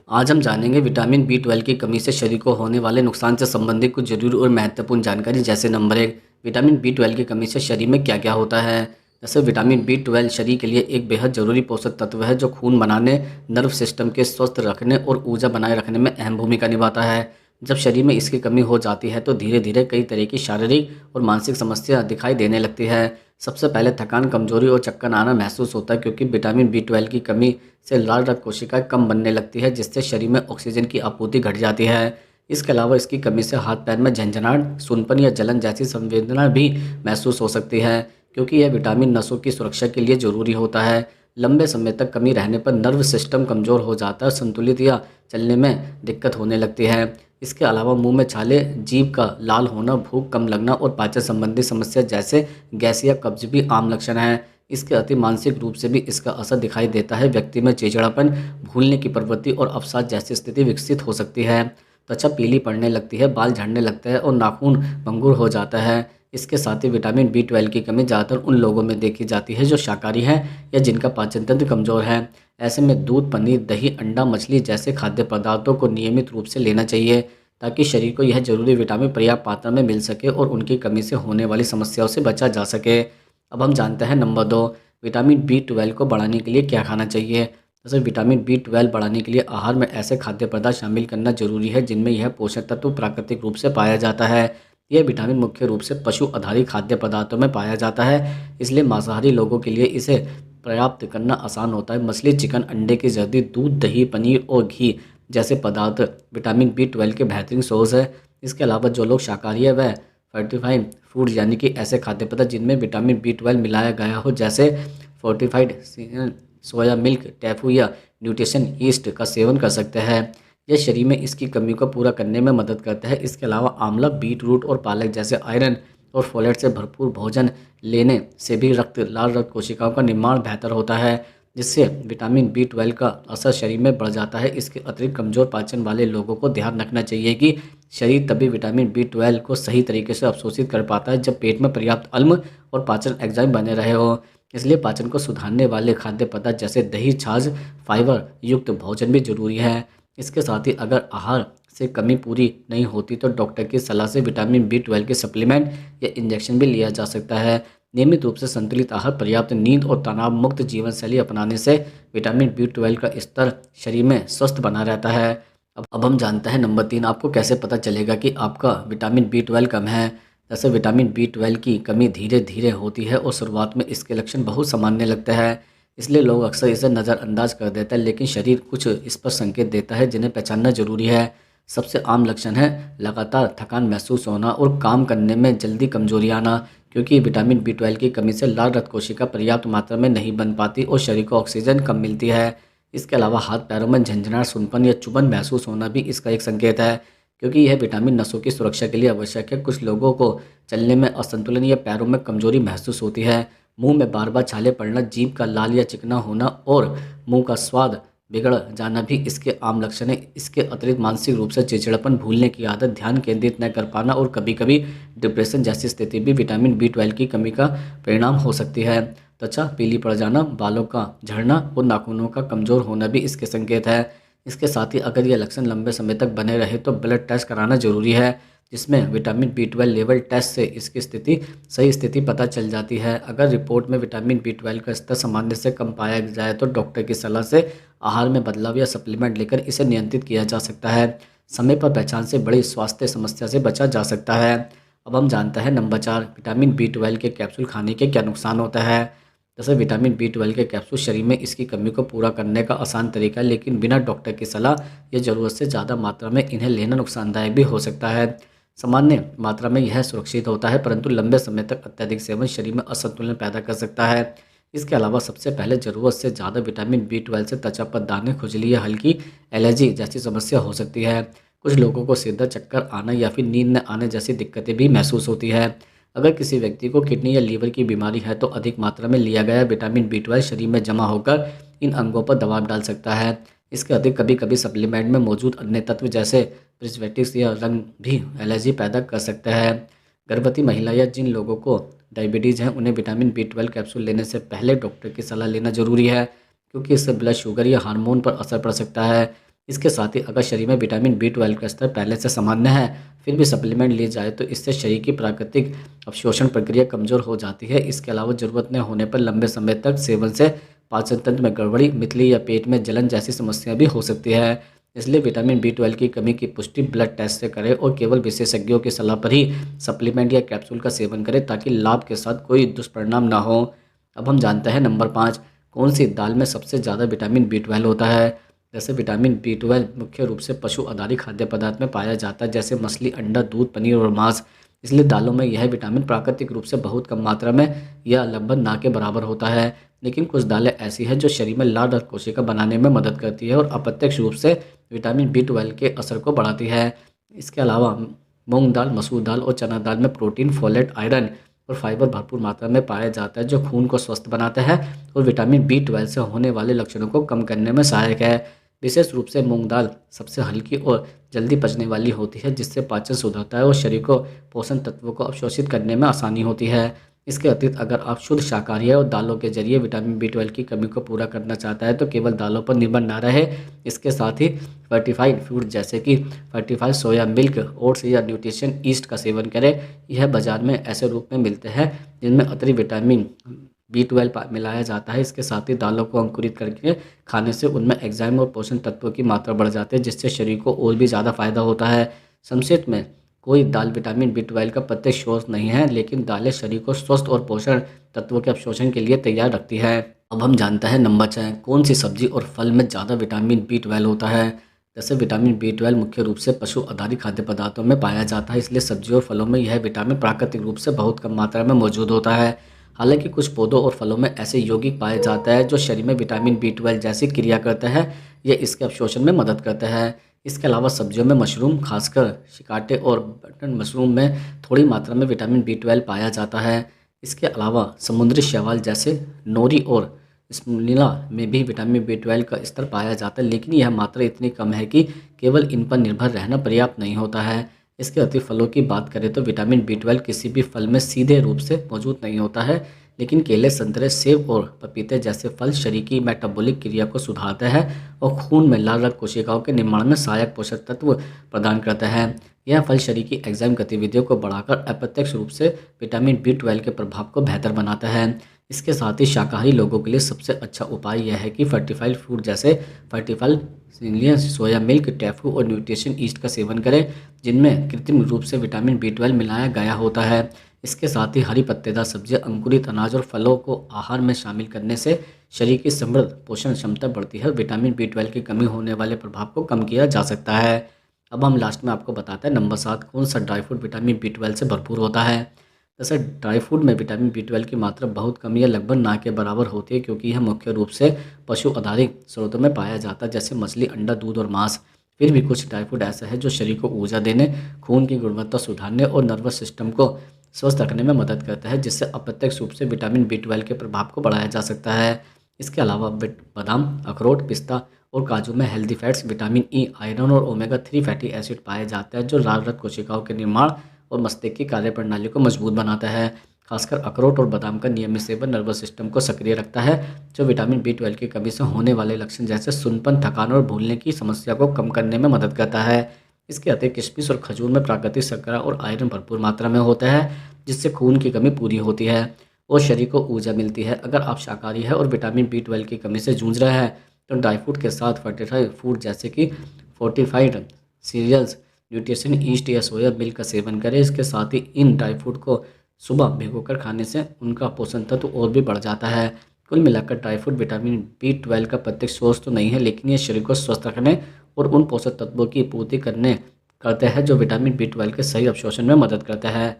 आज हम जानेंगे विटामिन बी 12 की कमी से शरीर को होने वाले नुकसान से संबंधित कुछ जरूरी और महत्वपूर्ण जानकारी। जैसे नंबर 1, विटामिन बी 12 की कमी से शरीर में क्या क्या होता है। जैसे विटामिन बी 12 शरीर के लिए एक बेहद जरूरी पोषक तत्व है जो खून बनाने, नर्व सिस्टम के स्वस्थ रखने और ऊर्जा बनाए रखने में अहम भूमिका निभाता है। जब शरीर में इसकी कमी हो जाती है तो धीरे धीरे कई तरह की शारीरिक और मानसिक समस्या दिखाई देने लगती है। सबसे पहले थकान, कमजोरी और चक्कर आना महसूस होता है, क्योंकि विटामिन बी 12 की कमी से लाल रक्त कोशिकाएं कम बनने लगती है, जिससे शरीर में ऑक्सीजन की आपूर्ति घट जाती है। इसके अलावा इसकी कमी से हाथ पैर में झंझनाहट, सूनपन या जलन जैसी संवेदना भी महसूस हो सकती है, क्योंकि यह विटामिन नसों की सुरक्षा के लिए जरूरी होता है। लंबे समय तक कमी रहने पर नर्व सिस्टम कमजोर हो जाता है, संतुलित या चलने में दिक्कत होने लगती है। इसके अलावा मुंह में छाले, जीभ का लाल होना, भूख कम लगना और पाचन संबंधी समस्या जैसे गैस या कब्ज भी आम लक्षण हैं। इसके अति मानसिक रूप से भी इसका असर दिखाई देता है। व्यक्ति में चिड़चिड़ापन, भूलने की प्रवृत्ति और अवसाद जैसी स्थिति विकसित हो सकती है। त्वचा पीली पड़ने लगती है, बाल झड़ने लगता है और नाखून भंगुर हो जाता है। इसके साथ ही विटामिन बी 12 की कमी ज़्यादातर उन लोगों में देखी जाती है जो शाकाहारी हैं या जिनका पाचन तंत्र कमज़ोर है। ऐसे में दूध, पनीर, दही, अंडा, मछली जैसे खाद्य पदार्थों को नियमित रूप से लेना चाहिए, ताकि शरीर को यह जरूरी विटामिन पर्याप्त मात्रा में मिल सके और उनकी कमी से होने वाली समस्याओं से बचा जा सके। अब हम जानते हैं नंबर 2, विटामिन बी 12 को बढ़ाने के लिए क्या खाना चाहिए। जैसे विटामिन बी 12 बढ़ाने के लिए आहार में ऐसे खाद्य पदार्थ शामिल करना जरूरी है जिनमें यह पोषक तत्व प्राकृतिक रूप से पाया जाता है। यह विटामिन मुख्य रूप से पशु आधारित खाद्य पदार्थों में पाया जाता है, इसलिए मांसाहारी लोगों के लिए इसे प्राप्त करना आसान होता है। मछली, चिकन, अंडे की जर्दी, दूध, दही, पनीर और घी जैसे पदार्थ विटामिन बी 12 के बेहतरीन सोर्स है। इसके अलावा जो लोग शाकाहारी है वह फोर्टिफाइड फूड यानी कि ऐसे खाद्य पदार्थ जिनमें विटामिन बी 12 मिलाया गया हो, जैसे फोर्टिफाइड सोया मिल्क, टैफू या न्यूट्रिशन ईस्ट का सेवन कर सकते हैं। यह शरीर में इसकी कमी को पूरा करने में मदद करता है। इसके अलावा आंवला, बीट रूट और पालक जैसे आयरन और फोलेट से भरपूर भोजन लेने से भी लाल रक्त कोशिकाओं का निर्माण बेहतर होता है, जिससे विटामिन बी 12 का असर शरीर में बढ़ जाता है। इसके अतिरिक्त कमजोर पाचन वाले लोगों को ध्यान रखना चाहिए कि शरीर तभी विटामिन बी 12 को सही तरीके से अवशोषित कर पाता है जब पेट में पर्याप्त अम्ल और पाचन एंजाइम बने रहे हो। इसलिए पाचन को सुधारने वाले खाद्य पदार्थ जैसे दही, छाछ, फाइबर युक्त भोजन भी जरूरी है। इसके साथ ही अगर आहार से कमी पूरी नहीं होती तो डॉक्टर की सलाह से विटामिन बी 12 के सप्लीमेंट या इंजेक्शन भी लिया जा सकता है। नियमित रूप से संतुलित आहार, पर्याप्त नींद और तनाव मुक्त जीवन शैली अपनाने से विटामिन बी 12 का स्तर शरीर में स्वस्थ बना रहता है। अब हम जानते हैं नंबर 3, आपको कैसे पता चलेगा कि आपका विटामिन बी 12 कम है। जैसे विटामिन बी 12 की कमी धीरे धीरे होती है और शुरुआत में इसके लक्षण बहुत सामान्य लगते हैं, इसलिए लोग अक्सर इसे नज़रअंदाज कर देते हैं, लेकिन शरीर कुछ इस पर संकेत देता है जिन्हें पहचानना जरूरी है। सबसे आम लक्षण है लगातार थकान महसूस होना और काम करने में जल्दी कमजोरी आना, क्योंकि विटामिन बी 12 की कमी से लाल रक्त कोशिका पर्याप्त मात्रा में नहीं बन पाती और शरीर को ऑक्सीजन कम मिलती है। इसके अलावा हाथ पैरों में झंझनाहट, सूनपन या चुभन महसूस होना भी इसका एक संकेत है, क्योंकि यह विटामिन नसों की सुरक्षा के लिए आवश्यक है। कुछ लोगों को चलने में असंतुलन या पैरों में कमजोरी महसूस होती है। मुंह में बार बार छाले पड़ना, जीभ का लाल या चिकना होना और मुंह का स्वाद बिगड़ जाना भी इसके आम लक्षण है। इसके अतिरिक्त मानसिक रूप से चिड़चिड़ापन, भूलने की आदत, ध्यान केंद्रित न कर पाना और कभी कभी डिप्रेशन जैसी स्थिति भी विटामिन बी 12 की कमी का परिणाम हो सकती है। त्वचा पीली पड़ जाना, बालों का झड़ना और नाखूनों का कमजोर होना भी इसके संकेत है। इसके साथ ही अगर ये लक्षण लंबे समय तक बने रहे तो ब्लड टेस्ट कराना जरूरी है, जिसमें विटामिन बी 12 लेवल टेस्ट से इसकी सही स्थिति पता चल जाती है। अगर रिपोर्ट में विटामिन बी 12 का स्तर सामान्य से कम पाया जाए तो डॉक्टर की सलाह से आहार में बदलाव या सप्लीमेंट लेकर इसे नियंत्रित किया जा सकता है। समय पर पहचान से बड़ी स्वास्थ्य समस्या से बचा जा सकता है। अब हम जानते हैं नंबर 4, विटामिन बी 12 के कैप्सूल खाने के क्या नुकसान होता है। जैसे विटामिन बी 12 के कैप्सूल शरीर में इसकी कमी को पूरा करने का आसान तरीका है, लेकिन बिना डॉक्टर की सलाह या ज़रूरत से ज़्यादा मात्रा में इन्हें लेना नुकसानदायक भी हो सकता है। सामान्य मात्रा में यह सुरक्षित होता है, परंतु लंबे समय तक अत्यधिक सेवन शरीर में असंतुलन पैदा कर सकता है। इसके अलावा सबसे पहले ज़रूरत से ज़्यादा विटामिन बी 12 से त्वचा पर दाने, खुजली या हल्की एलर्जी जैसी समस्या हो सकती है। कुछ लोगों को सिर दर्द, चक्कर आना या फिर नींद न आने जैसी दिक्कतें भी महसूस होती है। अगर किसी व्यक्ति को किडनी या लीवर की बीमारी है तो अधिक मात्रा में लिया गया विटामिन बी 12 शरीर में जमा होकर इन अंगों पर दबाव डाल सकता है। इसके अधिक कभी कभी सप्लीमेंट में मौजूद अन्य तत्व जैसे प्रिजर्वेटिव्स या रंग भी एलर्जी पैदा कर सकते हैं। गर्भवती महिला या जिन लोगों को डायबिटीज़ है उन्हें विटामिन बी 12 कैप्सूल लेने से पहले डॉक्टर की सलाह लेना जरूरी है, क्योंकि इससे ब्लड शुगर या हार्मोन पर असर पड़ सकता है। इसके साथ ही अगर शरीर में विटामिन B12 का स्तर पहले से सामान्य है फिर भी सप्लीमेंट ली जाए तो इससे शरीर की प्राकृतिक अवशोषण प्रक्रिया कमज़ोर हो जाती है। इसके अलावा ज़रूरत न होने पर लंबे समय तक सेवन से पाचन तंत्र में गड़बड़ी, मितली या पेट में जलन जैसी समस्या भी हो सकती है। इसलिए विटामिन B12 की कमी की पुष्टि ब्लड टेस्ट से करें और केवल विशेषज्ञों की सलाह पर ही सप्लीमेंट या कैप्सूल का सेवन करें ताकि लाभ के साथ कोई दुष्परिणाम ना हो। अब हम जानते हैं नंबर 5, कौन सी दाल में सबसे ज़्यादा विटामिन B12 होता है। जैसे विटामिन B12 मुख्य रूप से पशु आधारित खाद्य पदार्थ में पाया जाता है, जैसे मछली, अंडा, दूध, पनीर और मांस। इसलिए दालों में यह विटामिन प्राकृतिक रूप से बहुत कम मात्रा में या लगभग ना के बराबर होता है। लेकिन कुछ दालें ऐसी हैं जो शरीर में लाल रक्त कोशिका बनाने में मदद करती है और अप्रत्यक्ष रूप से विटामिन B12 के असर को बढ़ाती है। इसके अलावा मूंग दाल, मसूर दाल और चना दाल में प्रोटीन, फोलेट, आयरन और फाइबर भरपूर मात्रा में पाया जाता है जो खून को स्वस्थ बनाता है और विटामिन B12 से होने वाले लक्षणों को कम करने में सहायक है। विशेष रूप से मूंग दाल सबसे हल्की और जल्दी पचने वाली होती है, जिससे पाचन सुधरता है और शरीर को पोषण तत्वों को अवशोषित करने में आसानी होती है। इसके अतिरिक्त अगर आप शुद्ध शाकाहारी है और दालों के जरिए विटामिन B12 की कमी को पूरा करना चाहता है तो केवल दालों पर निर्भर ना रहे। इसके साथ ही फर्टिफाइड फूड जैसे कि फर्टिफाइड सोया मिल्क, ओट्स या न्यूट्रिशन ईस्ट का सेवन करें। यह बाजार में ऐसे रूप में मिलते हैं जिनमें अतिरिक्त विटामिन B12 मिलाया जाता है। इसके साथ ही दालों को अंकुरित करके खाने से उनमें एंजाइम और पोषण तत्वों की मात्रा बढ़ जाती है, जिससे शरीर को और भी ज़्यादा फायदा होता है। संक्षिप्त में कोई दाल विटामिन B12 का प्रत्यक्ष स्रोत नहीं है, लेकिन दालें शरीर को स्वस्थ और पोषण तत्वों के अवशोषण के लिए तैयार रखती है। अब हम जानते हैं नंबर 6, कौन सी सब्जी और फल में ज़्यादा विटामिन B12 होता है। जैसे विटामिन B12 मुख्य रूप से पशु आधारित खाद्य पदार्थों में पाया जाता है, इसलिए सब्जियों और फलों में यह विटामिन प्राकृतिक रूप से बहुत कम मात्रा में मौजूद होता है। हालांकि कुछ पौधों और फलों में ऐसे यौगिक पाए जाते हैं जो शरीर में विटामिन B12 जैसी क्रिया करते हैं या इसके अवशोषण में मदद करते हैं। इसके अलावा सब्जियों में मशरूम, खासकर शिकाटे और बटन मशरूम में थोड़ी मात्रा में विटामिन B12 पाया जाता है। इसके अलावा समुद्री शैवाल जैसे नोरी और स्पिरुलिना में भी विटामिन B12 का स्तर पाया जाता है, लेकिन यह मात्रा इतनी कम है कि केवल इन पर निर्भर रहना पर्याप्त नहीं होता है। इसके अतिरिक्त फलों की बात करें तो विटामिन B12 किसी भी फल में सीधे रूप से मौजूद नहीं होता है, लेकिन केले, संतरे, सेब और पपीते जैसे फल शरीर की मेटाबॉलिक क्रिया को सुधारते हैं और खून में लाल रक्त कोशिकाओं के निर्माण में सहायक पोषक तत्व प्रदान करते हैं। यह फल शरीर की एंजाइम गतिविधियों को बढ़ाकर अप्रत्यक्ष रूप से विटामिन B12 के प्रभाव को बेहतर बनाता है। इसके साथ ही शाकाहारी लोगों के लिए सबसे अच्छा उपाय यह है कि फर्टिफाइड फूड जैसे फर्टिफाइड सोया मिल्क, टैफू और न्यूट्रिशन ईस्ट का सेवन करें, जिनमें कृत्रिम रूप से विटामिन B12 मिलाया गया होता है। इसके साथ ही हरी पत्तेदार सब्जियां, अंकुरित अनाज और फलों को आहार में शामिल करने से शरीर की समृद्ध पोषण क्षमता बढ़ती है और विटामिन B12 की कमी होने वाले प्रभाव को कम किया जा सकता है। अब हम लास्ट में आपको बताते हैं नंबर 7, कौन सा ड्राई फ्रूट विटामिन B12 से भरपूर होता है। जैसे ड्राई फ्रूट में विटामिन B12 की मात्रा बहुत कम या लगभग ना के बराबर होती है, क्योंकि यह मुख्य रूप से पशु आधारित स्रोतों में पाया जाता है, जैसे मछली, अंडा, दूध और मांस। फिर भी कुछ ड्राई फ्रूट ऐसा है जो शरीर को ऊर्जा देने, खून की गुणवत्ता सुधारने और नर्वस सिस्टम को स्वस्थ रखने में मदद करता है, जिससे अप्रत्यक्ष रूप से विटामिन B12 के प्रभाव को बढ़ाया जा सकता है। इसके अलावा बादाम, अखरोट, पिस्ता और काजू में healthy fats, vitamin E, iron और ओमेगा 3 फैटी एसिड पाए जाते हैं, जो लाल रक्त कोशिकाओं के निर्माण और मस्तिष्क की कार्यप्रणाली को मजबूत बनाता है। खासकर अखरोट और बादाम का नियमित सेवन नर्वस सिस्टम को सक्रिय रखता है, जो विटामिन B12 की कमी से होने वाले लक्षण जैसे सुन्नपन, थकान और भूलने की समस्या को कम करने में मदद करता है। इसके अतिरिक्त किशमिश और खजूर में प्राकृतिक शर्करा और आयरन भरपूर मात्रा में होता है, जिससे खून की कमी पूरी होती है और शरीर को ऊर्जा मिलती है। अगर आप शाकाहारी है और विटामिन B12 की कमी से जूझ रहे हैं तो ड्राई फ्रूट के साथ फर्टिफाइड फूड जैसे कि फोर्टिफाइड सीरियल्स, न्यूट्रिशन ईस्ट या सोया मिल्क का सेवन करें। इसके साथ ही इन ड्राई फ्रूट को सुबह भिगोकर खाने से उनका पोषण तत्व और भी बढ़ जाता है। कुल मिलाकर ड्राई फ्रूट विटामिन B12 का प्रत्यक्ष स्रोत तो नहीं है, लेकिन ये शरीर को स्वस्थ रखने और उन पोषक तत्वों की पूर्ति करते हैं जो विटामिन B12 के सही अवशोषण में मदद करते हैं।